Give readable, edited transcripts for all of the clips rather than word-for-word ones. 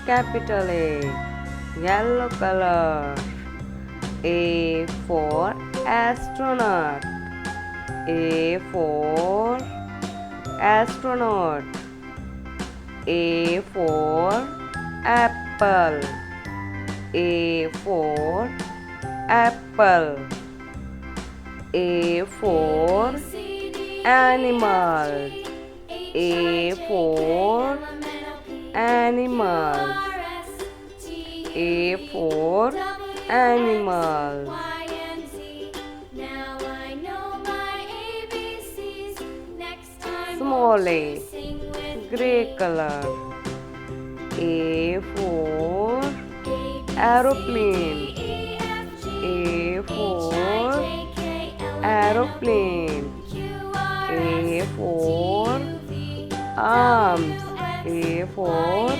Capital A, yellow color. A for astronaut. A for astronaut. A for apple. A for apple. A for animal. A for animal. A for animal. Small a, grey color. A for aeroplane. A for aeroplane. A for arms. A for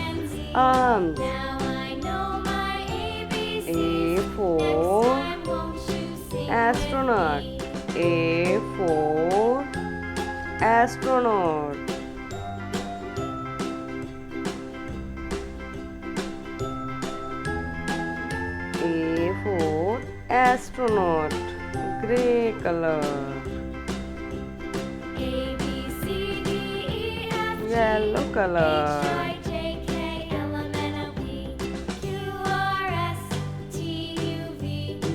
arms. A for astronaut. A for astronaut. A for astronaut, grey color. Yellow color.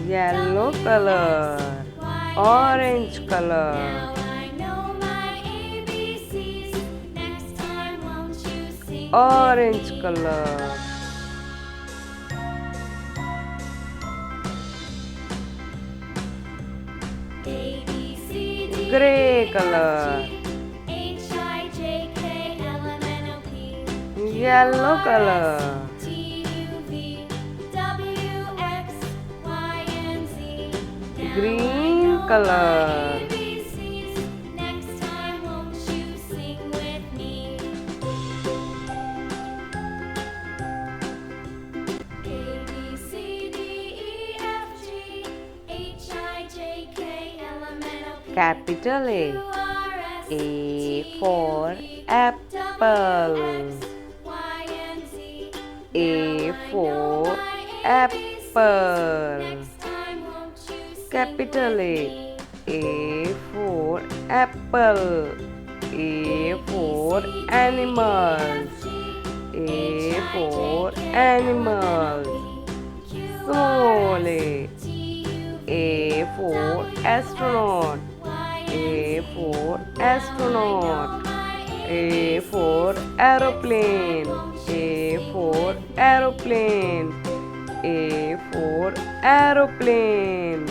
Yellow color. Orange color. Orange color. Grey color. Yellow color. Green color. Capital A. A for apple. A for apple. Capital A. A for apple. A for animals. A for animals. Small a. A for astronaut. A for astronaut. A for aeroplane. A for aeroplane. A for aeroplane.